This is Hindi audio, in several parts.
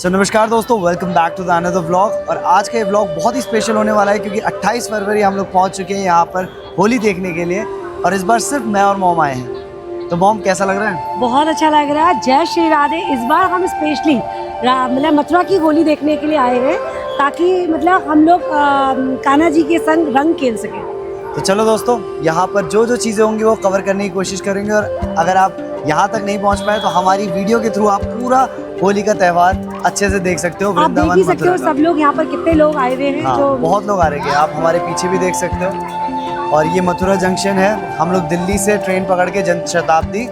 नमस्कार दोस्तों, welcome back to the another vlog. और आज का ये व्लॉग बहुत ही स्पेशल होने वाला है क्योंकि 28 फरवरी हम लोग पहुंच चुके हैं यहाँ पर होली देखने के लिए। और इस बार सिर्फ मैं और मॉम आए हैं। तो मॉम कैसा लग रहा है? बहुत अच्छा लग रहा है। जय श्री राधे। इस बार हम स्पेशली मतलब मथुरा की होली देखने के लिए आए हैं ताकि मतलब हम लोग कान्हा जी के संग रंग खेल सकें। तो चलो दोस्तों, यहाँ पर जो जो चीज़ें होंगी वो कवर करने की कोशिश करेंगे। और अगर आप यहाँ तक नहीं पहुँच पाए तो हमारी वीडियो के थ्रू आप पूरा होली का त्यौहार अच्छे से देख सकते हो। आप देख ही सकते हो सब लोग यहाँ पर कितने लोग आए हुए हैं। हाँ, जो बहुत लोग आ रहे हैं। आप हमारे पीछे भी देख सकते हो। और ये मथुरा जंक्शन है। हम लोग दिल्ली से ट्रेन पकड़ के जन शताब्दी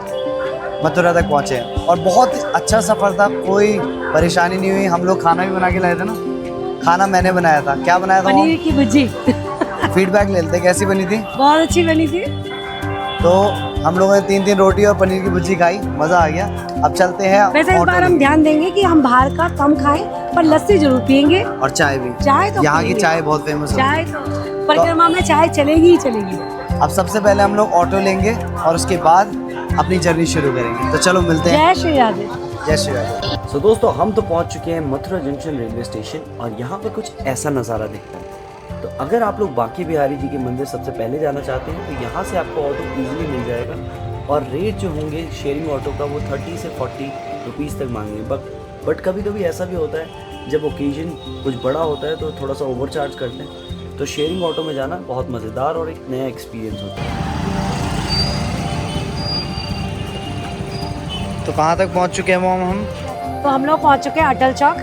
मथुरा तक पहुँचे हैं और बहुत अच्छा सफ़र था, कोई परेशानी नहीं हुई। हम लोग खाना भी बना के लाए थे ना। खाना मैंने बनाया था। क्या बनाया था? पनीर की भुर्जी। फीडबैक ले लेते, कैसी बनी थी? बहुत अच्छी बनी थी। तो हम लोगों ने 3 रोटी और पनीर की भुर्जी खाई, मज़ा आ गया। अब चलते हैं। वैसे इस बार हम ध्यान देंगे कि हम बाहर का कम खाएं पर लस्सी जरूर पियेंगे और चाय भी। चाय तो यहाँ की चाय बहुत फेमस है। चाय तो परिक्रमा में चाय चलेगी ही चलेगी। अब सबसे पहले हम लोग ऑटो लेंगे और उसके बाद अपनी जर्नी शुरू करेंगे। तो चलो मिलते हैं। जय श्री राधे। जय श्री राधे। तो दोस्तों, हम तो पहुंच चुके हैं मथुरा जंक्शन रेलवे स्टेशन और यहाँ पे कुछ ऐसा नज़ारा दिखता है। तो अगर आप लोग बांके बिहारी जी के मंदिर सबसे पहले जाना चाहते हैं तो यहाँ से आपको ऑटो ईजिली मिल जाएगा। और रेट जो होंगे शेयरिंग ऑटो का वो 30 से 40 रुपीज़ तक मांगेंगे। बट कभी कभी ऐसा भी होता है जब ओकेजन कुछ बड़ा होता है तो थोड़ा सा ओवर चार्ज करते हैं। तो शेयरिंग ऑटो में जाना बहुत मज़ेदार और एक नया एक्सपीरियंस होता है। तो कहाँ तक पहुँच चुके हैं मॉम हम? तो हम लोग पहुंच चुके हैं अटल चौक।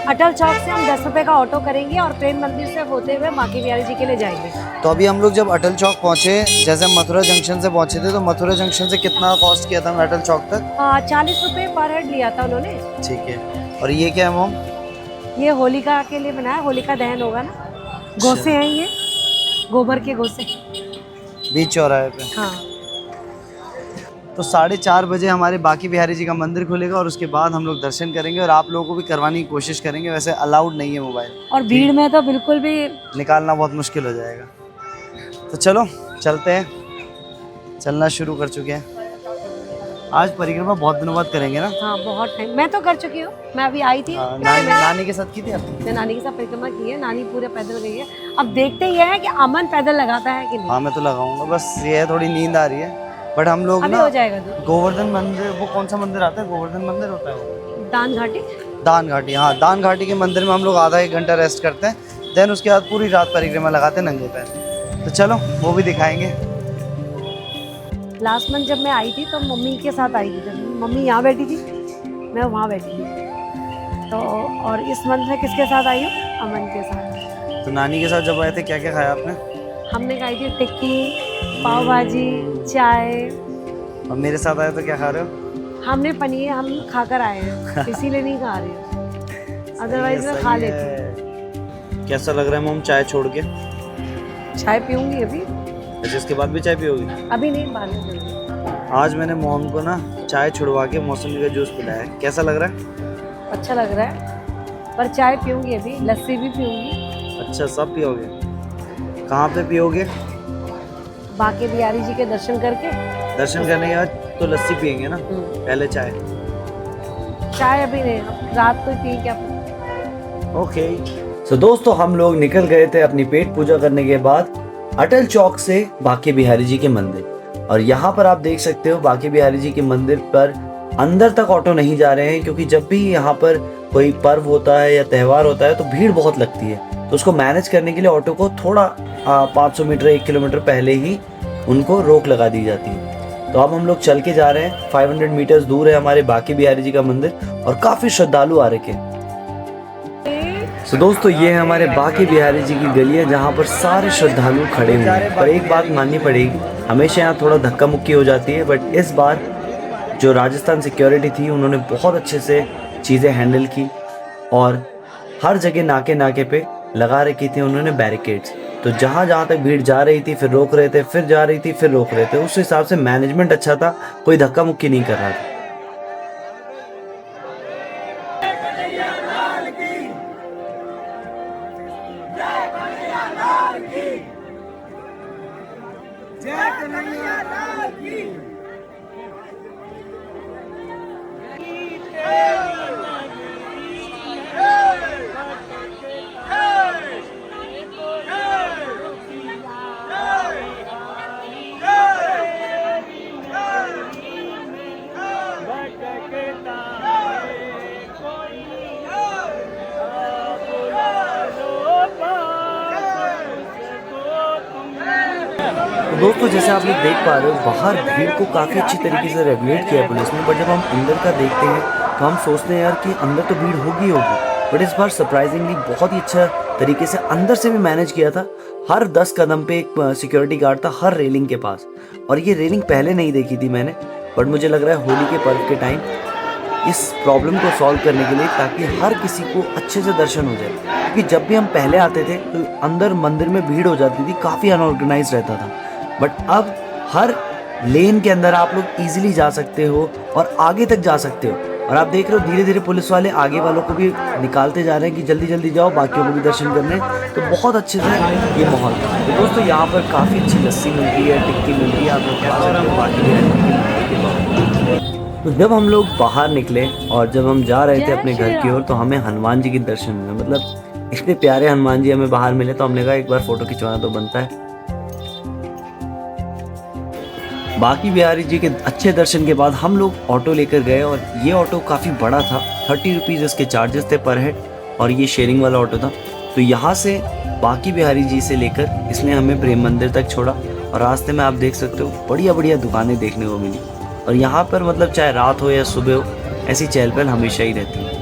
अटल चौक से हम 10 रुपए का ऑटो करेंगे और प्रेम मंदिर से होते हुए बांके बिहारी जी के लिए जाएंगे। तो अभी हम लोग जब अटल चौक पहुँचे, जैसे मथुरा जंक्शन से पहुँचे थे, तो मथुरा जंक्शन से कितना कॉस्ट किया था अटल चौक तक? 40 रुपए पर हेड लिया था उन्होंने। ठीक है। और ये क्या है मॉम? ये होलिका के लिए बनाया, होलिका दहन होगा ना। गोसे हैं ये, गोबर के गोसे। बीच चौराहे पे। हाँ। तो 4:30 बजे हमारे बांके बिहारी जी का मंदिर खुलेगा और उसके बाद हम लोग दर्शन करेंगे और आप लोगों को भी करवाने की कोशिश करेंगे। वैसे अलाउड नहीं है मोबाइल, और भीड़ में तो बिल्कुल भी निकालना बहुत मुश्किल हो जाएगा। तो चलो चलते हैं, चलना शुरू कर चुके हैं। आज परिक्रमा बहुत दिनों बाद करेंगे ना? हाँ, बहुत टाइम। मैं तो कर चुकी हूँ, मैं अभी आई थी। नानी के साथ की थी आपने? मैं नानी के साथ परिक्रमा की है, नानी पूरे पैदल गई है। अब देखते ही है कि अमन पैदल लगाता है कि नहीं। हाँ, मैं तो लगाऊंगा, बस ये है थोड़ी नींद आ रही है। बट हम लोग अभी ना हो जाएगा तो। गोवर्धन मंदिर, वो कौन सा मंदिर आता है? गोवर्धन मंदिर होता है वो? दान घाटी। दान घाटी। हाँ, दान घाटी के मंदिर में हम लोग आधा 1 घंटा रेस्ट करते हैं। देन उसके बाद पूरी रात परिक्रमा लगाते हैं नंगे पैर। तो चलो वो भी दिखाएंगे। लास्ट मंथ जब मैं आई थी तो मम्मी के साथ आई थी। जब मम्मी यहाँ बैठी थी, मैं वहाँ बैठी थी। तो और इस मंथ में किसके साथ आई हूँ? अमन के साथ। तो नानी के साथ जब आए थे क्या क्या खाया आपने? हमने खाई थी टिक्की, पाव भाजी, चाय। और मेरे साथ आए तो क्या खा रहे हो? हमने पनीर हम खाकर आए हैं, इसीलिए नहीं खा रही हूँ, अदरवाइज मैं खा लेती। कैसा लग रहा है मॉम चाय छोड़ के? चाय पीऊंगी अभी। अच्छा, इसके बाद भी चाय पियोगी? अभी नहीं, बाद में पीऊंगी। आज मैंने मॉम को ना चाय छुड़वा के मौसमी का जूस पिलाया है। कैसा लग रहा है? अच्छा लग रहा है, पर चाय पीऊंगी अभी, लस्सी भी पीऊंगी। अच्छा, सब पियोगे? कहाँ पे पियोगे? बांके बिहारी जी के दर्शन करके। दर्शन करने के बाद तो लस्सी पियेंगे ना, पहले चाय? चाय अभी नहीं, रात को पी क्या। ओके। तो दोस्तों, हम लोग निकल गए थे अपनी पेट पूजा करने के बाद अटल चौक से बांके बिहारी जी के मंदिर। और यहाँ पर आप देख सकते हो बांके बिहारी जी के मंदिर पर अंदर तक ऑटो नहीं जा रहे हैं क्योंकि जब भी यहाँ पर कोई पर्व होता है या त्यौहार होता है तो भीड़ बहुत लगती है। तो उसको मैनेज करने के लिए ऑटो को थोड़ा 500 मीटर 1 किलोमीटर पहले ही उनको रोक लगा दी जाती है। तो अब हम लोग चल के जा रहे हैं। 500 मीटर्स दूर है हमारे बांके बिहारी जी का मंदिर और काफ़ी श्रद्धालु आ रखे हैं। तो दोस्तों, ये है हमारे बांके बिहारी जी की गलियां जहाँ पर सारे श्रद्धालु खड़े हुए हैं। पर एक बात माननी पड़ेगी, हमेशा यहाँ थोड़ा धक्का मुक्की हो जाती है। बट इस बार जो राजस्थान सिक्योरिटी थी उन्होंने बहुत अच्छे से चीज़ें हैंडल की और हर जगह नाके नाके पे लगा रखी थी उन्होंने बैरिकेड्स। तो जहाँ जहाँ तक भीड़ जा रही थी फिर रोक रहे थे, फिर जा रही थी फिर रोक रहे थे। उस हिसाब से मैनेजमेंट अच्छा था, कोई धक्का मुक्की नहीं कर रहा था। दोस्तों जैसे आप लोग देख पा रहे हो बाहर भीड़ को काफ़ी अच्छी तरीके से रेगुलेट किया है पुलिस ने, बट जब हम अंदर का देखते हैं तो हम सोचते हैं यार कि अंदर तो भीड़ होगी, बट इस बार सरप्राइजिंगली बहुत ही अच्छा तरीके से अंदर से भी मैनेज किया था। हर 10 कदम पे एक सिक्योरिटी गार्ड था हर रेलिंग के पास, और ये रेलिंग पहले नहीं देखी थी मैंने, बट मुझे लग रहा है होली के पर्व के टाइम इस प्रॉब्लम को सॉल्व करने के लिए, ताकि हर किसी को अच्छे से दर्शन हो जाए। क्योंकि जब भी हम पहले आते थे तो अंदर मंदिर में भीड़ हो जाती थी, काफ़ी अनऑर्गेनाइज रहता था, बट अब हर लेन के अंदर आप लोग इजीली जा सकते हो और आगे तक जा सकते हो। और आप देख रहे हो धीरे धीरे पुलिस वाले आगे वालों को भी निकालते जा रहे हैं कि जल्दी जल्दी जाओ, बाकियों को भी दर्शन करने। तो बहुत अच्छे से ये माहौल। तो दोस्तों यहाँ पर काफ़ी अच्छी लस्सी मिलती है, टिक्की मिलती है, आप लोग खा सकते हो बाकी। तो जब हम लोग बाहर निकले और जब हम जा रहे थे अपने घर की ओर, तो हमें हनुमान जी के दर्शन हुए। मतलब इतने प्यारे हनुमान जी हमें बाहर मिले, तो हमने कहा एक बार फोटो खिंचवाना तो बनता है। बाकी बिहारी जी के अच्छे दर्शन के बाद हम लोग ऑटो लेकर गए, और ये ऑटो काफ़ी बड़ा था, 30 रुपीज़ इसके चार्जेस थे पर हेड, और ये शेयरिंग वाला ऑटो था। तो यहाँ से बाकी बिहारी जी से लेकर इसने हमें प्रेम मंदिर तक छोड़ा, और रास्ते में आप देख सकते हो बढ़िया बढ़िया दुकानें देखने को मिली। और यहाँ पर मतलब चाहे रात हो या सुबह हो, ऐसी चहल पहल हमेशा ही रहती है।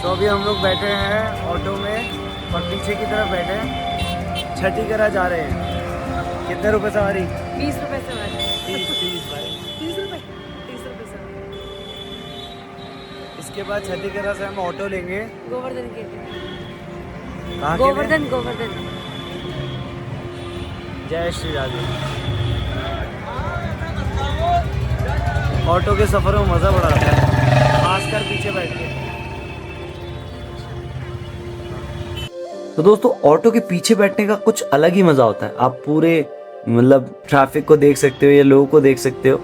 तो अभी हम लोग बैठे हैं ऑटो में और पीछे की तरफ बैठे हैं, छठी करा जा रहे हैं। कितने रुपए सवारी? 20 रुपए सवारी। 30 भाई। 30 रुपए सवारी। इसके बाद छठी करा से हम ऑटो लेंगे गोवर्धन के कहाँ के लिए? गोवर्धन। जय श्री राधे। ऑटो के सफ़र में मज़ा बड़ा आता है, खासकर पीछे बैठ के। तो दोस्तों ऑटो के पीछे बैठने का कुछ अलग ही मज़ा होता है। आप पूरे मतलब ट्रैफिक को देख सकते हो या लोगों को देख सकते हो,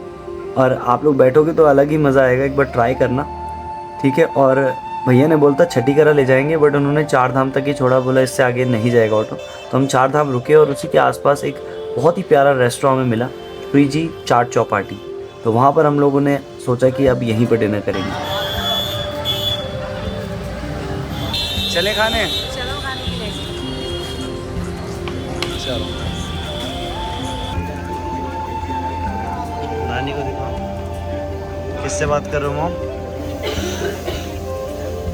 और आप लोग बैठोगे तो अलग ही मज़ा आएगा। एक बार ट्राई करना, ठीक है। और भैया ने बोलता छठी करा ले जाएंगे, बट उन्होंने 4 धाम तक ही छोड़ा, बोला इससे आगे नहीं जाएगा ऑटो। तो हम 4 धाम रुके, और उसी के आसपास एक बहुत ही प्यारा रेस्टोरेंट में मिला, श्री जी चाट चौपाटी। तो वहाँ पर हम लोगों ने सोचा कि अब यहीं पर डिनर करेंगे। चले खाने? चलो खाने के लिए। चलो नानी को दिखाओ। किससे बात कर रहे हो मॉम?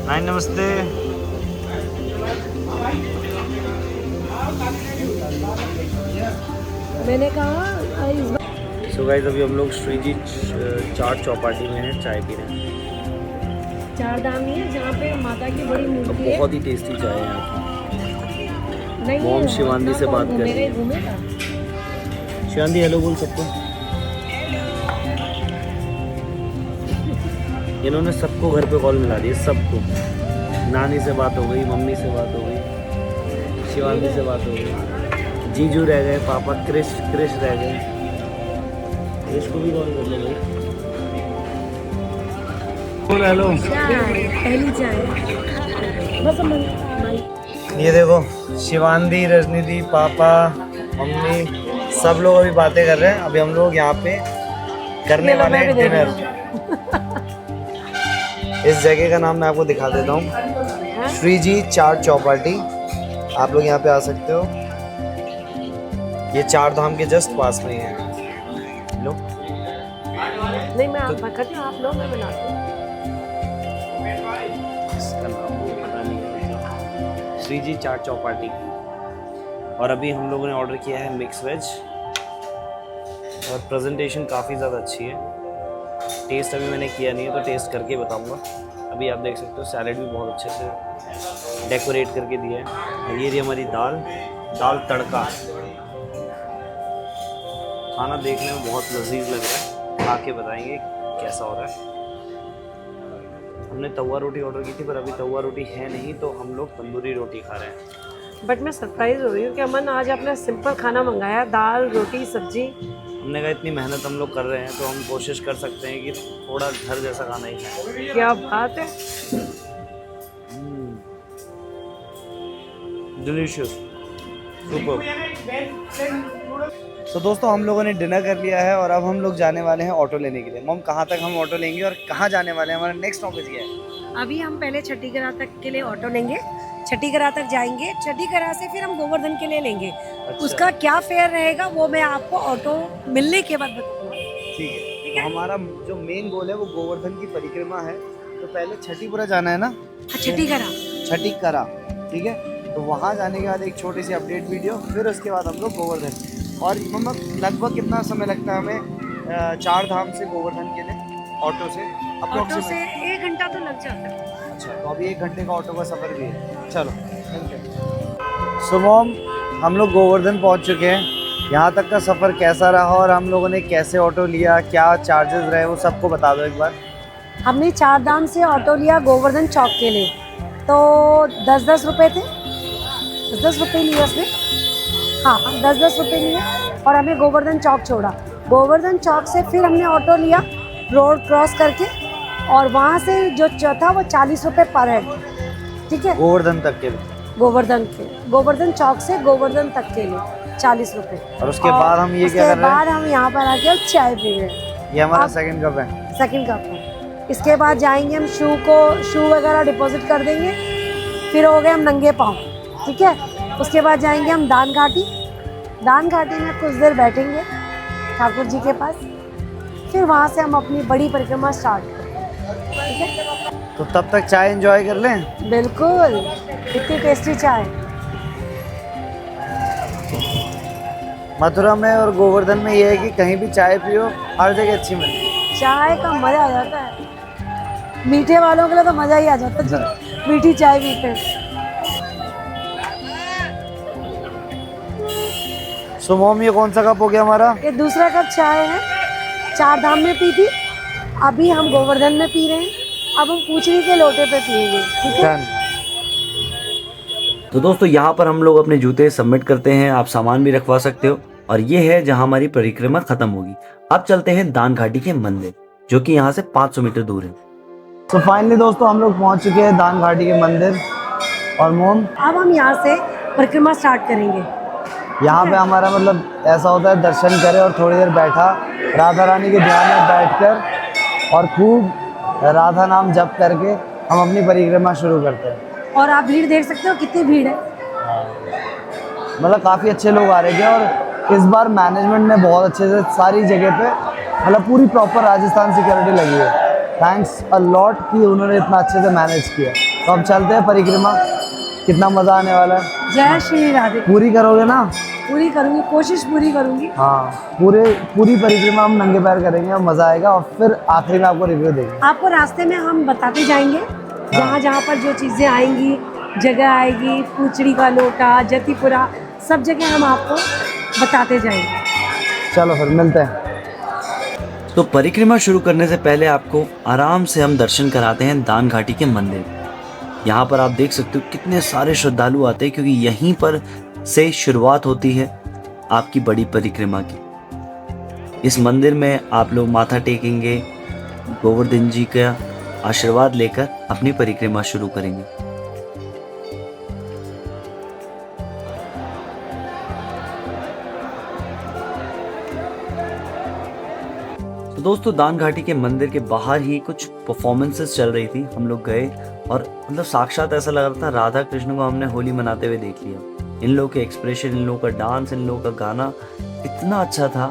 नानी नमस्ते। मैंने कहा इस बार सो गाइस अभी हम लोग श्री जी चाट चौपाटी में हैं, चाय पी रहे हैं। 4 धाम ही है जहाँ पे माता की बड़ी मूर्ति है। बहुत ही टेस्टी चाय है यहाँ नहीं की। मॉम शिवांगी से बात कर रही है। घूमेगा। शिवांगी हेलो बोल सबको। इन्होंने सबको घर पे कॉल मिला दिया, सबको। नानी से बात हो गई, मम्मी से बात हो गई, शिवांगी से बात हो गई, जीजू रह गए, पापा क्रिश रह गए। क्रिश को भी कॉल कर लो भाई। हेलो। पहली चाय बस। ये देखो शिवांगी, रजनीति, पापा, मम्मी सब लोग अभी बातें कर रहे हैं। अभी हम लोग यहाँ पे करने वाले हैं डिनर। इस जगह का नाम मैं आपको दिखा देता हूँ, श्री जी चाट चौपाटी। आप लोग यहाँ पे आ सकते हो, ये 4 धाम के जस्ट पास में ही है। लो नहीं मैं आप खाती हूँ, आप लोग मैं बनाती हूँ। इसका नाम मुझे पता नहीं है, श्री जी चाट चौपाटी। और अभी हम लोगों ने ऑर्डर किया है मिक्स वेज, और प्रेजेंटेशन काफ़ी ज़्यादा अच्छी है। टेस्ट अभी मैंने किया नहीं है, तो टेस्ट करके बताऊंगा। अभी आप देख सकते हो सैलेड भी बहुत अच्छे से डेकोरेट करके दिया है। और ये रही हमारी दाल तड़का। खाना देखने में बहुत लजीज लग रहा है, खा के बताएंगे कैसा हो रहा है। हमने तवा रोटी ऑर्डर की थी, पर अभी तवा रोटी है नहीं, तो हम लोग तंदूरी रोटी खा रहे हैं। बट मैं सरप्राइज हो रही हूँ कि अमन आज आपने सिंपल खाना मंगाया, दाल रोटी सब्जी। हमने कहा इतनी मेहनत हम लोग कर रहे हैं, तो हम कोशिश कर सकते हैं कि थोड़ा घर जैसा खाना ही खाएं। क्या बात है। Delicious, super. तो दोस्तों हम लोगों ने डिनर कर लिया है और अब हम लोग जाने वाले हैं ऑटो लेने के लिए। मम कहाँ तक हम ऑटो लेंगे और कहाँ जाने वाले हैं, हमारा नेक्स्ट टॉपिक क्या है? अभी हम पहले छठीगढ़ तक के लिए ऑटो लेंगे, छठीगढ़ तक जाएंगे, छठीगढ़ से फिर हम गोवर्धन के लिए लेंगे। अच्छा। उसका क्या फेयर रहेगा वो मैं आपको ऑटो मिलने के बाद बताऊंगा। ठीक है। तो हमारा जो मेन गोल है वो गोवर्धन की परिक्रमा है। तो पहले छठीपुरा जाना है ना? छठीगढ़ छठीकरा, ठीक है। तो वहाँ जाने के बाद एक छोटी सी अपडेट वीडियो, फिर उसके बाद हम लोग गोवर्धन। और मम्मा लगभग कितना समय लगता है हमें 4 धाम से गोवर्धन के लिए ऑटो से? ऑटो से 1 घंटा तो लग जाता है। अच्छा, तो अभी 1 घंटे का ऑटो का सफ़र भी है। चलो सो मॉम, हम लोग गोवर्धन पहुंच चुके हैं। यहाँ तक का सफ़र कैसा रहा और हम लोगों ने कैसे ऑटो लिया, क्या चार्जेस रहे, वो सबको बता दो एक बार। हमने 4 धाम से ऑटो लिया गोवर्धन चौक के लिए, तो 10-10 रुपये थे, 10-10 रुपये लिए उसने। हाँ, 10-10 रुपये लिए और हमें गोवर्धन चौक छोड़ा। गोवर्धन चौक से फिर हमने ऑटो लिया रोड क्रॉस करके, और वहाँ से जो था वो 40 रुपये पर हेड, ठीक है। गोवर्धन तक के लिए? गोवर्धन चौक से गोवर्धन तक के लिए 40 रुपये। और उसके बाद हम ये क्या कर रहे हैं? उसके बाद हम यहाँ पर आके चाय पी रहे हैं। ये हमारा सेकंड कप है। सेकंड कप है। इसके बाद जाएंगे हम शू वगैरह डिपॉजिट कर देंगे, फिर हो गए हम नंगे पाँव, ठीक है। उसके बाद जाएंगे हम दान घाटी में कुछ देर बैठेंगे ठाकुर जी के पास, फिर वहाँ से हम अपनी बड़ी परिक्रमा स्टार्ट करेंगे, ठीक है। तो तब तक चाय एंजॉय कर लें। बिल्कुल, इतनी टेस्टी चाय। मथुरा में और गोवर्धन में ये है कि कहीं भी चाय पियो हर जगह अच्छी मिलती है। चाय का मज़ा आ जाता है, मीठे वालों के लिए तो मज़ा ही आ जाता है जो मीठी चाय पीते हैं। सो मॉम, ये कौन सा कप हो गया हमारा? ये दूसरा कप चाय है, 4 धाम में पी थी, अभी हम गोवर्धन में पी रहे हैं, अब हम पूछड़ी के लोटे पे पिएंगे, ठीक है। तो दोस्तों यहाँ पर हम लोग अपने जूते सबमिट करते हैं, आप सामान भी रखवा सकते हो, और ये है जहाँ हमारी परिक्रमा खत्म होगी। अब चलते हैं दान घाटी के मंदिर, जो कि यहाँ से 500 मीटर दूर है। तो फाइनली दोस्तों हम लोग पहुँच चुके हैं दान घाटी के मंदिर। और मोम, अब हम यहाँ से परिक्रमा स्टार्ट करेंगे। यहाँ पे हमारा मतलब ऐसा होता है, दर्शन करें और थोड़ी देर बैठा राधा रानी के ध्यान में बैठकर और खूब राधा नाम जप करके हम अपनी परिक्रमा शुरू करते हैं। और आप भीड़ देख सकते हो कितनी भीड़ है। मतलब काफ़ी अच्छे लोग आ रहे थे और इस बार मैनेजमेंट ने बहुत अच्छे से सारी जगह पे मतलब पूरी प्रॉपर राजस्थान सिक्योरिटी लगी है। थैंक्स अ लॉट कि उन्होंने इतना अच्छे से मैनेज किया। तो अब चलते हैं परिक्रमा, कितना मज़ा आने वाला है। जय श्री राधे। पूरी करोगे ना? पूरी करूँगी, कोशिश पूरी करूँगी। हाँ, पूरी परिक्रमा हम नंगे पैर करेंगे और मज़ा आएगा, और फिर आखिरी में आपको रिव्यू देंगे। आपको रास्ते में हम बताते जाएंगे जहाँ जहाँ पर जो चीज़ें आएंगी, जगह आएगी, पूछड़ी का लोटा, जतिपुरा, सब जगह हम आपको बताते जाएंगे। चलो फिर मिलते हैं। तो परिक्रमा शुरू करने से पहले आपको आराम से हम दर्शन कराते हैं दान घाटी के मंदिर। यहाँ पर आप देख सकते हो कितने सारे श्रद्धालु आते हैं, क्योंकि यहीं पर से शुरुआत होती है आपकी बड़ी परिक्रमा की। इस मंदिर में आप लोग माथा टेकेंगे, गोवर्धन जी का आशीर्वाद लेकर अपनी परिक्रमा शुरू करेंगे। तो दोस्तों दान घाटी के मंदिर के बाहर ही कुछ परफॉर्मेंसेस चल रही थी। हम लोग गए और मतलब साक्षात ऐसा लग रहा था राधा कृष्ण को हमने होली मनाते हुए देख लिया। इन लोगों के एक्सप्रेशन, इन लोगों का डांस, इन लोगों का गाना इतना अच्छा था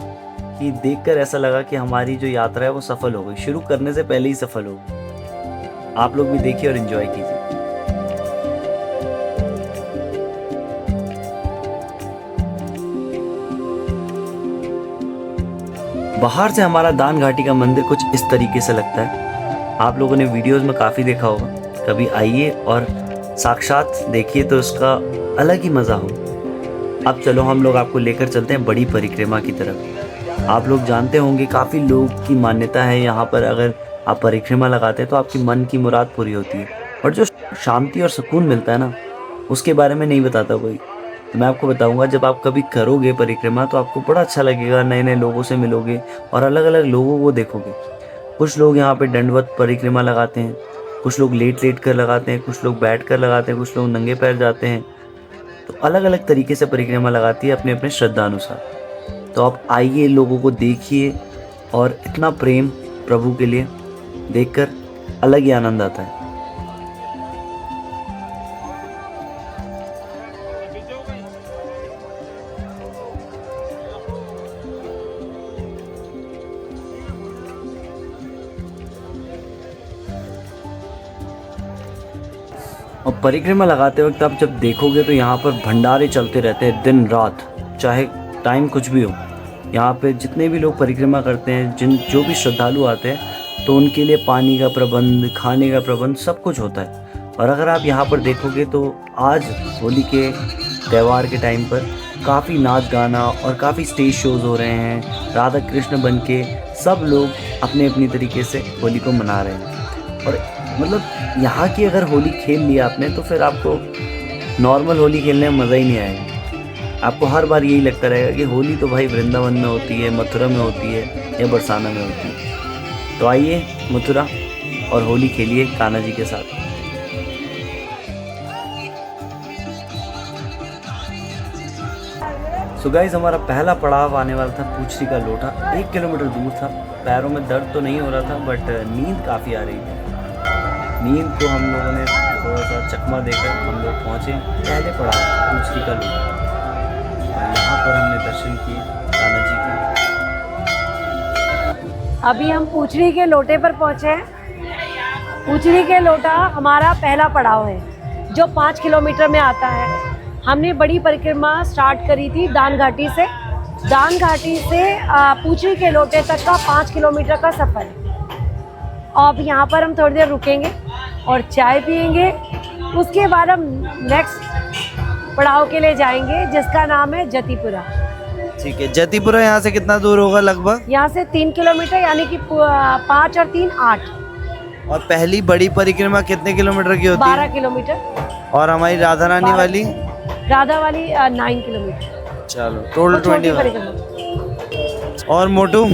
कि देखकर ऐसा लगा कि हमारी जो यात्रा है वो सफल हो गई, शुरू करने से पहले ही सफल हो गई। आप लोग भी देखिए और एंजॉय कीजिए। बाहर से हमारा दान घाटी का मंदिर कुछ इस तरीके से लगता है। आप लोगों ने वीडियोस में काफ़ी देखा होगा, कभी आइए और साक्षात देखिए तो उसका अलग ही मज़ा हो। अब चलो हम लोग आपको लेकर चलते हैं बड़ी परिक्रमा की तरफ। आप लोग जानते होंगे काफ़ी लोग की मान्यता है यहाँ पर अगर आप परिक्रमा लगाते हैं तो आपकी मन की मुराद पूरी होती है, और जो शांति और सुकून मिलता है ना उसके बारे में नहीं बताता कोई। तो मैं आपको बताऊंगा, जब आप कभी करोगे परिक्रमा तो आपको बड़ा अच्छा लगेगा, नए नए लोगों से मिलोगे और अलग अलग लोगों को देखोगे। कुछ लोग यहाँ पे दंडवत परिक्रमा लगाते हैं, कुछ लोग लेट कर लगाते हैं, कुछ लोग बैठ कर लगाते हैं, कुछ लोग नंगे पैर जाते हैं। तो अलग अलग तरीके से परिक्रमा लगाती है अपने अपने श्रद्धा अनुसार। तो आप आइए, लोगों को देखिए और इतना प्रेम प्रभु के लिए देखकर अलग ही आनंद आता है। और परिक्रमा लगाते वक्त आप जब देखोगे तो यहाँ पर भंडारे चलते रहते हैं दिन रात, चाहे टाइम कुछ भी हो। यहाँ पे जितने भी लोग परिक्रमा करते हैं, जो भी श्रद्धालु आते हैं, तो उनके लिए पानी का प्रबंध, खाने का प्रबंध सब कुछ होता है। और अगर आप यहाँ पर देखोगे तो आज होली के त्यौहार के टाइम पर काफ़ी नाच गाना और काफ़ी स्टेज शोज़ हो रहे हैं। राधा कृष्ण बन के सब लोग अपने अपनी तरीके से होली को मना रहे हैं। और मतलब यहाँ की अगर होली खेल लिया आपने तो फिर आपको नॉर्मल होली खेलने में मज़ा ही नहीं आएगा। आपको हर बार यही लगता रहेगा कि होली तो भाई वृंदावन में होती है, मथुरा में होती है या बरसाना में होती है। तो आइए मथुरा और होली खेलिए कान्हा जी के साथ। सो गाइस, हमारा पहला पड़ाव आने वाला था पूछरी का लोटा। 1 किलोमीटर दूर था। पैरों में दर्द तो नहीं हो रहा था, बट नींद काफ़ी आ रही थी। नींद को हम लोगों ने थोड़ा सा चकमा देकर हम लोग पहुँचे पहले पड़ाव पूछरी का लोटा। और यहाँ पर हमने दर्शन किए कान्हा जी के। अभी हम पूछरी के लोटे पर पहुँचे हैं। पूछरी के लोटा हमारा पहला पड़ाव है जो 5 किलोमीटर में आता है। हमने बड़ी परिक्रमा स्टार्ट करी थी दान घाटी से। दान घाटी से पूछरी के लोटे तक का 5 किलोमीटर का सफ़र है। अब यहाँ पर हम थोड़ी देर रुकेंगे और चाय पियेंगे। उसके बाद हम नेक्स्ट पड़ाव के लिए जाएंगे जिसका नाम है जतिपुरा। ठीक है, जतिपुरा यहाँ से कितना दूर होगा लगभग? यहाँ से 3 किलोमीटर, यानी कि 5 और 3 8। और पहली बड़ी परिक्रमा कितने किलोमीटर की होती है? 12 किलोमीटर। और हमारी राधा रानी वाली? राधा वाली 9 किलोमीटर। चलो टोटल तो छोटी 21। परिक्रमा। और मोटू,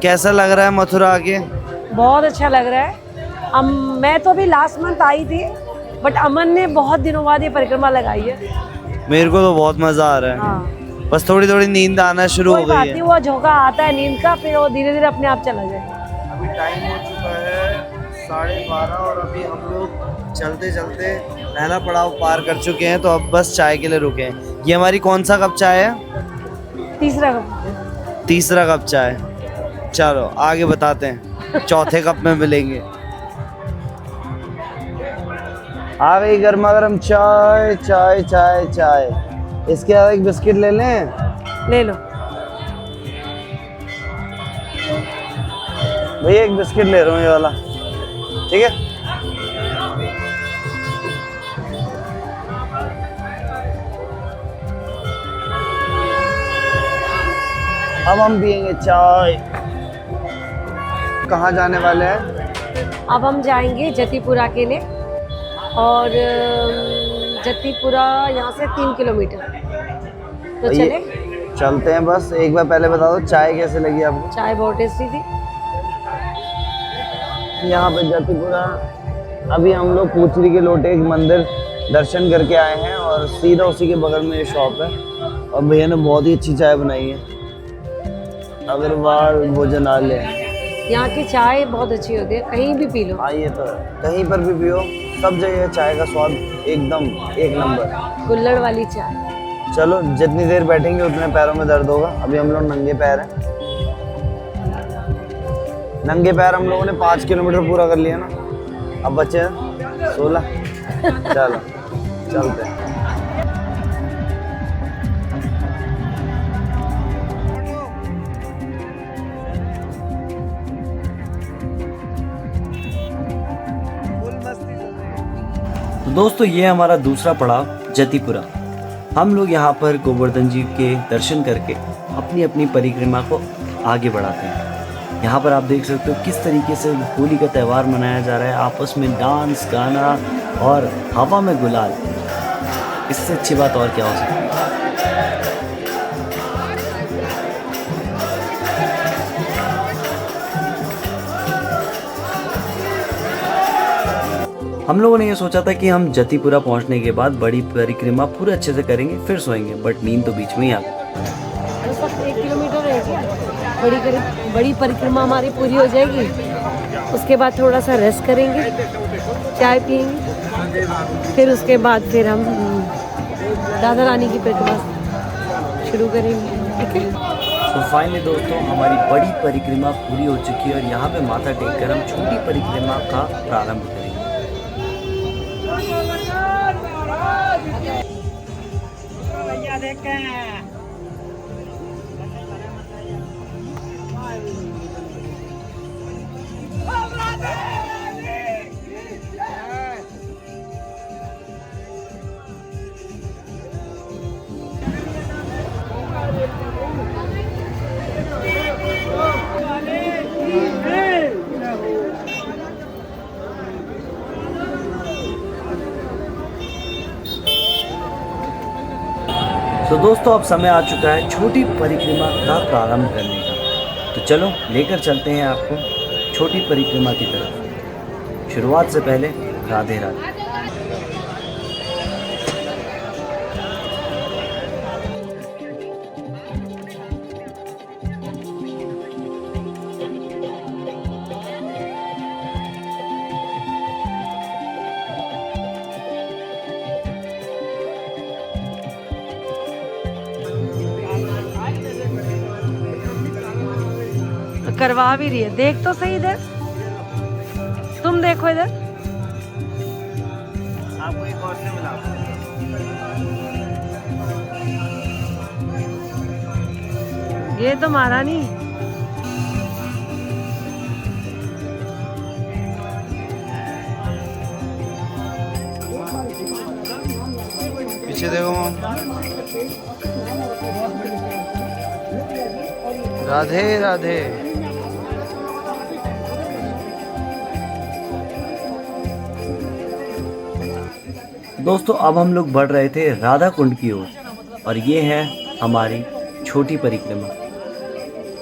कैसा लग रहा है मथुरा आके? बहुत अच्छा लग रहा है। मैं तो अभी लास्ट मंथ आई थी, बट अमन ने बहुत दिनों बाद ये परिक्रमा लगाई है। मेरे को तो बहुत मजा आ रहा है। हाँ, बस थोड़ी थोड़ी नींद आना शुरू हो कोई गई बात है। नहीं, वो झोंका आता है नींद का, फिर वो धीरे धीरे अपने आप चला जाएगा। अभी टाइम हो चुका है 12:30 और अभी हम लोग चलते चलते पहला पड़ाव पार कर चुके हैं। तो अब बस चाय के लिए रुके हैं। ये हमारी कौन सा कप चाय है? तीसरा कप चाय। चलो आगे बताते हैं, चौथे कप में मिलेंगे। आ गई गर्मा गर्म चाय चाय चाय चाय। इसके बाद एक बिस्किट ले लें? ले लो। भैया एक बिस्किट ले रहा हूँ, ये वाला, ठीक है? अब हम पियेंगे चाय। कहाँ जाने वाले हैं? अब हम जाएंगे जतिपुरा के लिए, और जतिपुरा यहाँ से 3 किलोमीटर। तो चले चलते हैं। बस एक बार पहले बता दो, चाय कैसे लगी आपको? चाय बहुत टेस्टी थी। यहाँ पे जतिपुरा अभी हम लोग पूछरी के लोटे एक मंदिर दर्शन करके आए हैं और सीधा उसी के बगल में ये शॉप है। और भैया ने बहुत ही अच्छी चाय बनाई है, अग्रवाल भोजनालय। यहाँ की चाय बहुत अच्छी होती है, कहीं भी पी लो। आइए तो कहीं पर भी पियो, सब जगह चाय का स्वाद एकदम 1 नंबर। कुल्हड़ वाली चाय। चलो, जितनी देर बैठेंगे उतने पैरों में दर्द होगा। अभी हम लोग नंगे पैर हैं। नंगे पैर हम लोगों ने 5 किलोमीटर पूरा कर लिया ना, अब बचे हैं 16। चलो चलते हैं। तो दोस्तों, ये हमारा दूसरा पड़ाव जतिपुरा। हम लोग यहाँ पर गोवर्धन जी के दर्शन करके अपनी अपनी परिक्रमा को आगे बढ़ाते हैं। यहाँ पर आप देख सकते हो किस तरीके से होली का त्यौहार मनाया जा रहा है। आपस में डांस, गाना और हवा में गुलाल। इससे अच्छी बात और क्या हो सकती है। हम लोगों ने ये सोचा था कि हम जतीपुरा पहुंचने के बाद बड़ी परिक्रमा पूरे अच्छे से करेंगे, फिर सोएंगे, बट नींद तो बीच में ही आ गई। बस अब 1 किलोमीटर रह गया, बड़ी परिक्रमा हमारी पूरी हो जाएगी। उसके बाद थोड़ा सा रेस्ट करेंगे, चाय पियेंगे, फिर उसके बाद फिर हम राधा रानी की परिक्रमा शुरू करेंगे। ठीक है। तो फाइनली दोस्तों हमारी बड़ी परिक्रमा पूरी हो चुकी है और यहाँ पे माथा टेक कर हम छोटी परिक्रमा का प्रारंभ करेंगे। तो दोस्तों अब समय आ चुका है छोटी परिक्रमा का प्रारंभ करने का। तो चलो लेकर चलते हैं आपको छोटी परिक्रमा की तरफ। शुरुआत से पहले राधे राधे। करवा भी रही है, देख तो सही इधर, तुम देखो इधर। आपको एक और से मिला। ये तो मारा नहीं। पीछे देखो राधे राधे। दोस्तों अब हम लोग बढ़ रहे थे राधा कुंड की ओर और ये है हमारी छोटी परिक्रमा।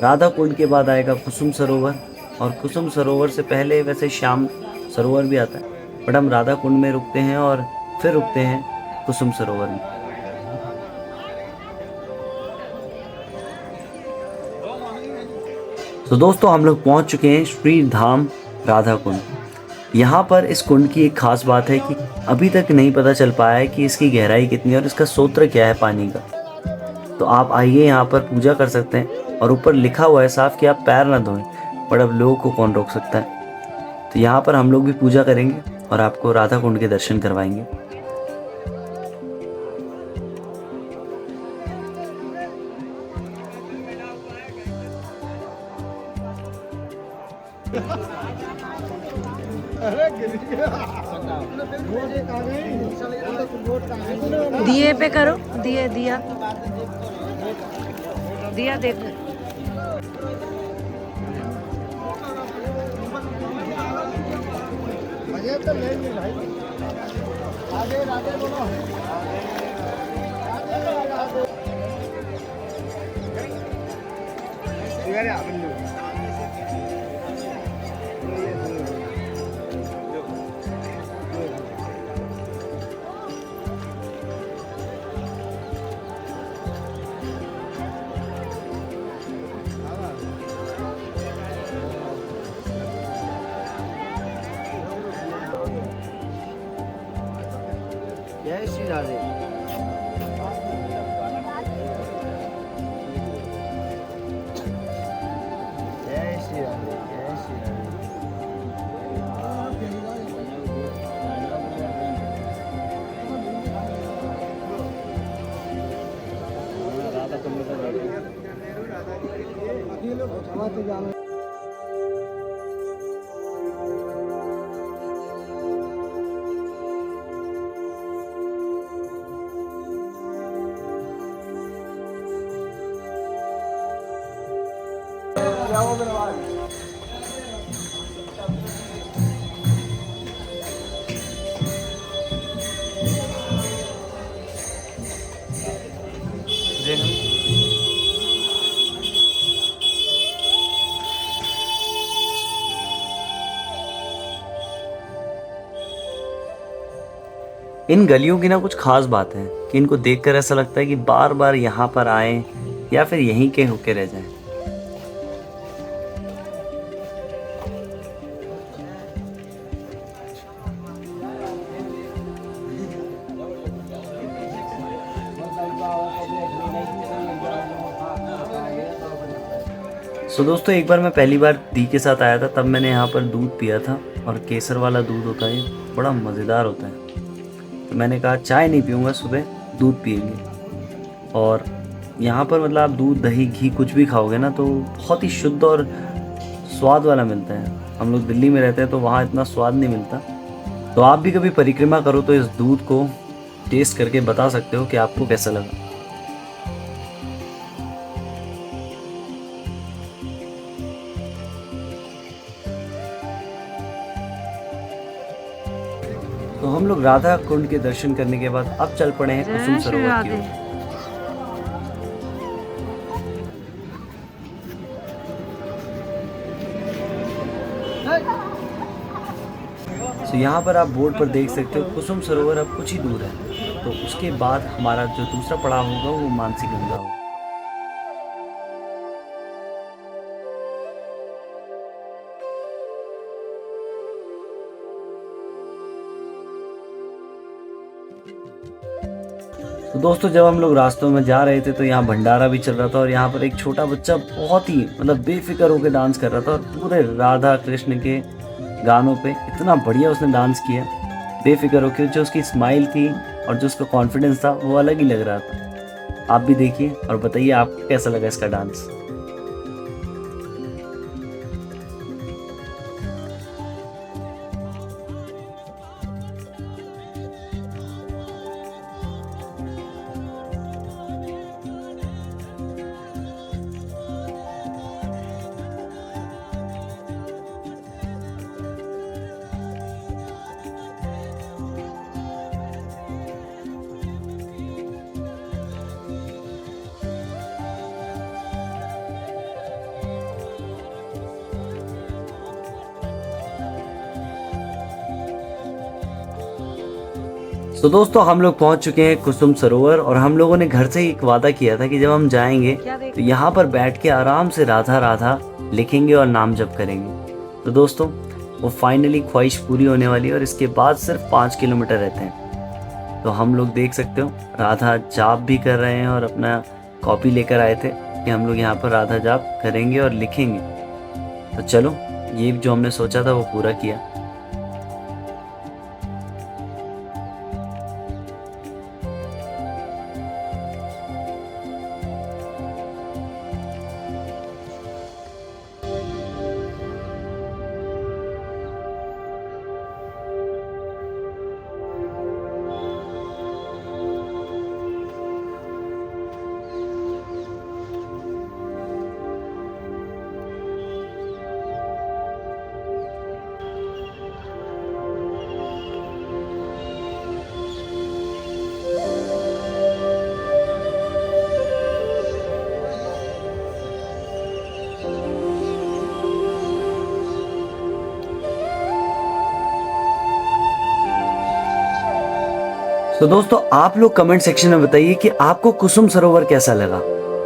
राधा कुंड के बाद आएगा कुसुम सरोवर और कुसुम सरोवर से पहले वैसे श्याम सरोवर भी आता है, बट हम राधा कुंड में रुकते हैं और फिर रुकते हैं कुसुम सरोवर में। तो दोस्तों हम लोग पहुंच चुके हैं श्री धाम राधा कुंड। यहाँ पर इस कुंड की एक खास बात है कि अभी तक नहीं पता चल पाया है कि इसकी गहराई कितनी है और इसका स्रोत क्या है पानी का। तो आप आइए यहाँ पर पूजा कर सकते हैं और ऊपर लिखा हुआ है साफ कि आप पैर ना धोएं, पर अब लोगों को कौन रोक सकता है। तो यहाँ पर हम लोग भी पूजा करेंगे और आपको राधा कुंड के दर्शन करवाएंगे। दिए पे करो, दिए दिया दिया देखो। जय श्री राधे। जय श्री राधे। जय श्री राधे। इन गलियों की ना कुछ खास बात है कि इनको देखकर ऐसा लगता है कि बार बार यहाँ पर आएं या फिर यहीं के होके रह जाएं। सो दोस्तों, एक बार मैं पहली बार दी के साथ आया था, तब मैंने यहाँ पर दूध पिया था और केसर वाला दूध होता है, बड़ा मज़ेदार होता है। तो मैंने कहा चाय नहीं पीऊँगा, सुबह दूध पिएंगे। और यहाँ पर मतलब आप दूध दही घी कुछ भी खाओगे ना तो बहुत ही शुद्ध और स्वाद वाला मिलता है। हम लोग दिल्ली में रहते हैं तो वहाँ इतना स्वाद नहीं मिलता। तो आप भी कभी परिक्रमा करो तो इस दूध को टेस्ट करके बता सकते हो कि आपको कैसा लगा। तो हम लोग राधा कुंड के दर्शन करने के बाद अब चल पड़े हैं कुसुम सरोवर की ओर। तो यहाँ पर आप बोर्ड पर देख सकते हो कुसुम सरोवर अब कुछ ही दूर है। तो उसके बाद हमारा जो दूसरा पड़ाव होगा वो मानसी गंगा होगा। तो दोस्तों, जब हम लोग रास्तों में जा रहे थे तो यहाँ भंडारा भी चल रहा था और यहाँ पर एक छोटा बच्चा बहुत ही मतलब बेफिक्र होकर डांस कर रहा था और पूरे राधा कृष्ण के गानों पे इतना बढ़िया उसने डांस किया बेफिक्र होकर। जो उसकी स्माइल थी और जो उसका कॉन्फिडेंस था वो अलग ही लग रहा था। आप भी देखिए और बताइए आपको कैसा लगा इसका डांस। तो दोस्तों, हम लोग पहुंच चुके हैं कुसुम सरोवर और हम लोगों ने घर से ही एक वादा किया था कि जब हम जाएंगे तो यहाँ पर बैठ के आराम से राधा राधा लिखेंगे और नाम जप करेंगे। तो दोस्तों, वो फाइनली ख्वाहिश पूरी होने वाली है और इसके बाद सिर्फ 5 किलोमीटर रहते हैं। तो हम लोग देख सकते हो राधा जाप भी कर रहे हैं और अपना कॉपी लेकर आए थे कि हम लोग यहाँ पर राधा जाप करेंगे और लिखेंगे। तो चलो, ये जो हमने सोचा था वो पूरा किया। तो दोस्तों, आप लोग कमेंट सेक्शन में बताइए कि आपको कुसुम सरोवर कैसा लगा।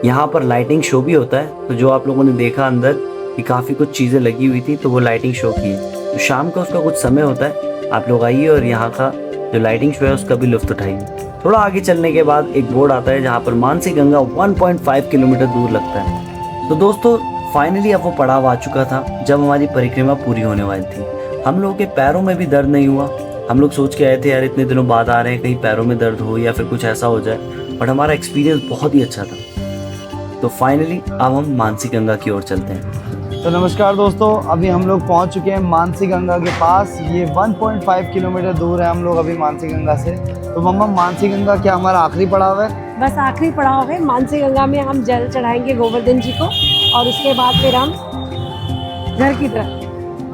यहाँ पर लाइटिंग शो भी होता है, तो जो आप लोगों ने देखा अंदर कि काफ़ी कुछ चीज़ें लगी हुई थी, तो वो लाइटिंग शो की है। तो शाम का उसका कुछ समय होता है, आप लोग आइए और यहाँ का जो लाइटिंग शो है उसका भी लुत्फ उठाइए। थोड़ा आगे चलने के बाद एक बोर्ड आता है जहाँ पर मानसी गंगा 1.5 किलोमीटर दूर लगता है। तो दोस्तों, फाइनली अब वो पड़ाव आ चुका था जब हमारी परिक्रमा पूरी होने वाली थी। हम लोगों के पैरों में भी दर्द नहीं हुआ। हम लोग सोच के आए थे यार इतने दिनों बाद आ रहे हैं, कहीं पैरों में दर्द हो या फिर कुछ ऐसा हो जाए, बट हमारा एक्सपीरियंस बहुत ही अच्छा था। तो फाइनली अब हम मानसी गंगा की ओर चलते हैं। तो नमस्कार दोस्तों, अभी हम लोग पहुंच चुके हैं मानसी गंगा के पास। ये 1.5 किलोमीटर दूर है हम लोग अभी मानसी गंगा से। तो मम्मा, मानसी गंगा क्या हमारा आखिरी पड़ाव है? बस आखिरी पड़ाव है। मानसी गंगा में हम जल चढ़ाएंगे गोवर्धन जी को और उसके बाद फिर हम घर की तरफ।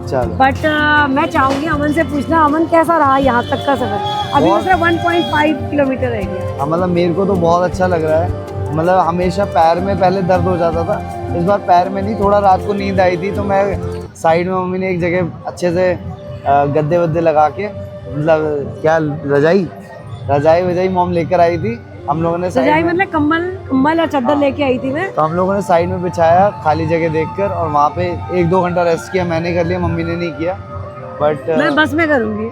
चलो। बट मैं चाहूँगी अमन से पूछना, अमन कैसा रहा यहाँ तक का सफर? अभी तो सिर्फ 1.5 किलोमीटर रह गया। मतलब मेरे को तो बहुत अच्छा लग रहा है। मतलब हमेशा पैर में पहले दर्द हो जाता था, इस बार पैर में नहीं। थोड़ा रात को नींद आई थी तो मैं साइड में, मम्मी ने एक जगह अच्छे से गद्दे वद्दे लगा के, मतलब क्या रजाई रजाई वजाई मॉम लेकर आई थी, हम लोगों ने रजाई मतलब कम्बल और चादर लेके आई थी मैं। तो हम लोगों ने साइड में बिछाया खाली जगह देखकर, और वहाँ पे 1-2 घंटा रेस्ट किया। मैंने कर लिया, मम्मी ने नहीं किया, बट मैं बस में करूँगी।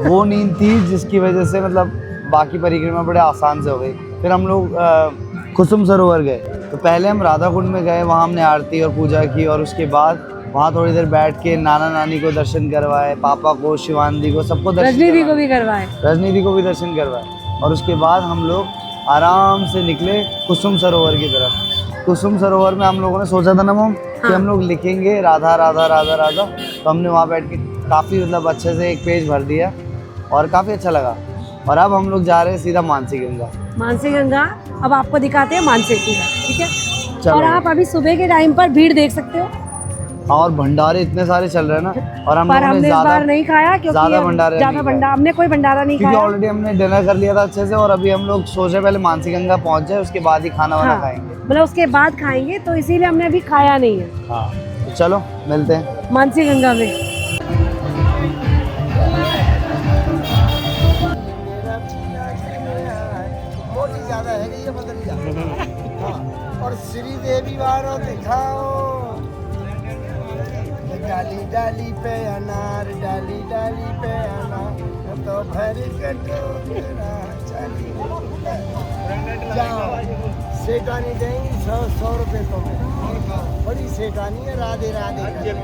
वो नींद थी जिसकी वजह से मतलब बाकी परिक्रमा बड़े आसान से हो गई। फिर हम लोग कुसुम सरोवर गए। तो पहले हम राधा कुंड में गए, वहाँ हमने आरती और पूजा की, और उसके बाद वहाँ थोड़ी देर बैठ के नाना नानी को दर्शन करवाए, पापा को, शिवानंदी को, सबको दर्शन रजनी को भी करवाए। रजनी दी को भी दर्शन करवाए। और उसके बाद हम लोग आराम से निकले कुसुम सरोवर की तरफ। कुसुम सरोवर में हम लोगों ने सोचा था ना मम कि हम लोग लिखेंगे राधा राधा राधा राधा, तो हमने वहाँ बैठ के काफ़ी मतलब अच्छे से एक पेज भर दिया और काफ़ी अच्छा लगा। और अब हम लोग जा रहे हैं सीधा मानसी गंगा। मानसी गंगा अब आपको दिखाते हैं मानसी गंगा, ठीक है। चलो। और आप अभी सुबह के टाइम पर भीड़ देख सकते हो, और भंडारे इतने सारे चल रहे हैं ना, और हम पर लोगों ने हमने इस बार नहीं खाया क्योंकि ज़्यादा भंडारे नहीं खाए। हमने कोई भंडारा नहीं क्योंकि खाया। ऑलरेडी हमने डिनर कर लिया था अच्छे से, और अभी हम लोग सोच रहे पहले मानसी गंगा पहुँच जाए, उसके बाद ही खाना वाना हाँ, खाएंगे। मतलब उसके बाद खाएंगे, तो इसीलिए हमने अभी खाया नहीं है। हाँ तो चलो मिलते हैं मानसी गंगा में। और श्रीदेवी वालों दिखाओ, डाली डाली पे अनार, डाली डाली पे अनार, तो भर कटोरा चली जाओ। सेठानी देंगी 100 रुपए तुम्हें, बड़ी सेठानी है। राधे राधे दे रही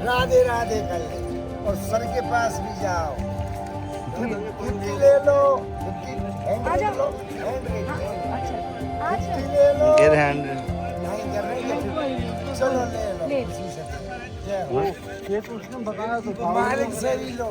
राधे राधे कर ले। और सर के पास भी जाओ, गिफ्टी ले लो, गिफ्टी हैंड लो, गिफ्टी ले लो। नहीं कर रही है, चलो ले लो। उसी से जय हो। ये तो उसने बताया तो मालिक से भी लो।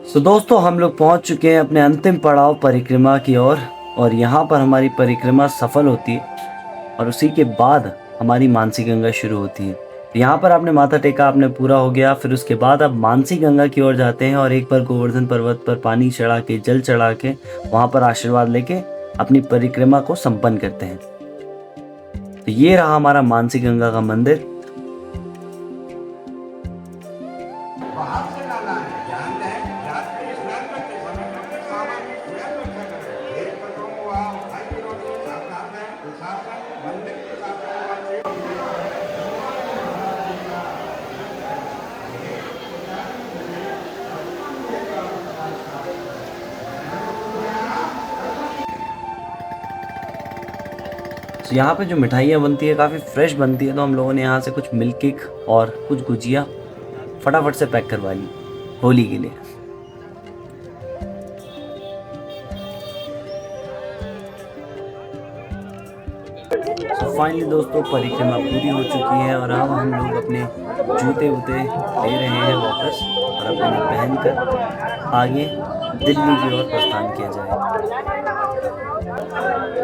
तो दोस्तों हम लोग पहुंच चुके हैं अपने अंतिम पड़ाव परिक्रमा की ओर, और यहाँ पर हमारी परिक्रमा सफल होती है और उसी के बाद हमारी मानसी गंगा शुरू होती है। यहाँ पर आपने माथा टेका, आपने पूरा हो गया। फिर उसके बाद आप मानसी गंगा की ओर जाते हैं और एक बार गोवर्धन पर्वत पर पानी चढ़ा के, जल चढ़ा के, वहाँ पर आशीर्वाद लेके अपनी परिक्रमा को संपन्न करते हैं। तो ये रहा हमारा मानसी गंगा का मंदिर। तो यहाँ पे जो मिठाइयाँ बनती है काफ़ी फ्रेश बनती है, तो हम लोगों ने यहाँ से कुछ मिल्क केक और कुछ गुजिया फटाफट से पैक करवा ली होली के लिए। तो फाइनली दोस्तों परिक्रमा पूरी हो चुकी है और अब हम लोग अपने जूते वूते ले रहे हैं वापस और अपने पहनकर आगे दिल्ली की ओर प्रस्थान किया जाए।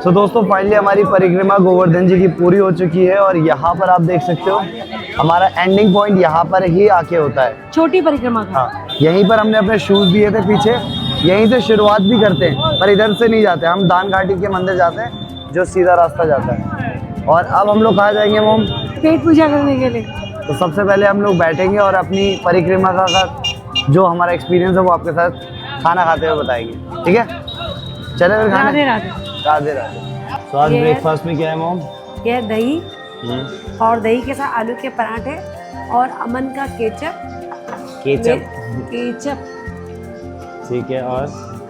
तो दोस्तों फाइनली हमारी परिक्रमा गोवर्धन जी की पूरी हो चुकी है, और यहाँ पर आप देख सकते हो हमारा एंडिंग पॉइंट यहाँ पर ही आके होता है, छोटी परिक्रमा का। हाँ यहीं पर हमने अपने शूज दिए थे पीछे, यहीं से शुरुआत भी करते हैं, पर इधर से नहीं जाते, हम दान घाटी के मंदिर जाते हैं जो सीधा रास्ता जाता है। और अब हम लोग कहाँ जाएंगे मोम? पेट पूजा करने के लिए। तो सबसे पहले हम लोग बैठेंगे और अपनी परिक्रमा का जो हमारा एक्सपीरियंस है वो आपके साथ खाना खाते हुए बताएंगे, ठीक है? चले फिर खाने। राधे राधे। राधे राधे। तो आज ये- ब्रेकफास्ट में क्या है मोम? यह दही और दही के साथ आलू के पराठे और अमन का केचप। केचप ठीक है, और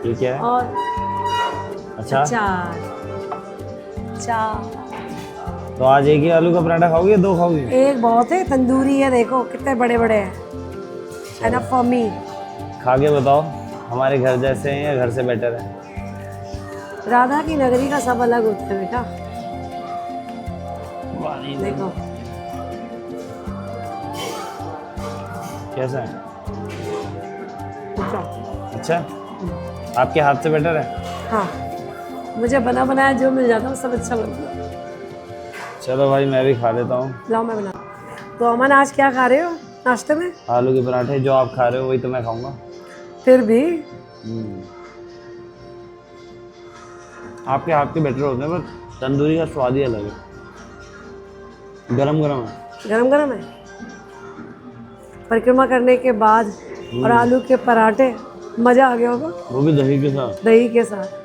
ये क्या है? और अच्छा, चार। तो आज एक ही आलू का पराठा खाओगे, दो खाओगे? एक बहुत है, तंदूरी है, देखो कितने बड़े बड़े हैं। Enough for me. खा के बताओ हमारे घर जैसे हैं या घर से बेटर है? राधा की नगरी का सब अलग होता है बेटा, देखो कैसा है? अच्छा। अच्छा, आपके हाथ से बेटर है? हाँ मुझे बना बनाया जो मिल जाता है सब अच्छा लगता है। चलो भाई मैं भी खा लेता हूँ। लाओ मैं बना। तो अमन आज क्या खा रहे हो नाश्ते में? आलू के पराठे, जो आप खा रहे हो वही तो मैं खाऊंगा। फिर भी आपके हाथ के बेटर होते हैं, पर तंदूरी का स्वाद ही अलग है। गरम गरम है। गरम गरम है। परिक्रमा करने के बाद और आलू के पराठे, मज़ा आ गया होगा। वो भी दही के साथ। दही के साथ।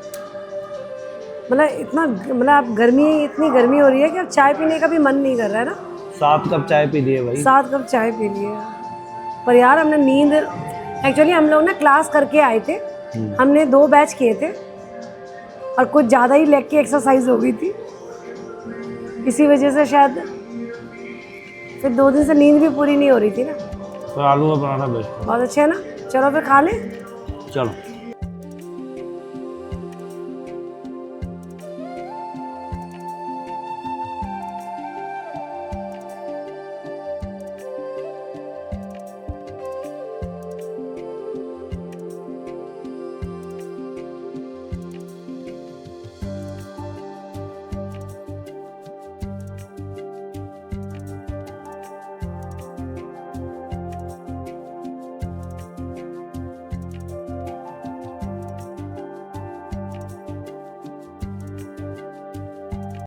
मतलब इतना, मतलब आप गर्मी, इतनी गर्मी हो रही है कि अब चाय पीने का भी मन नहीं कर रहा है ना। 7 कप चाय पी लिए भाई। 7 कप चाय पी लिए। पर यार हमने नींद, एक्चुअली हम लोग ना क्लास करके आए थे, हमने 2 बैच किए थे और कुछ ज़्यादा ही लेग की एक्सरसाइज हो गई थी, इसी वजह से शायद फिर 2 दिन से नींद भी पूरी नहीं हो रही थी ना। तो आलू का पराठा बेस्ट है। बहुत अच्छे है ना। चलो फिर खा लें। चलो।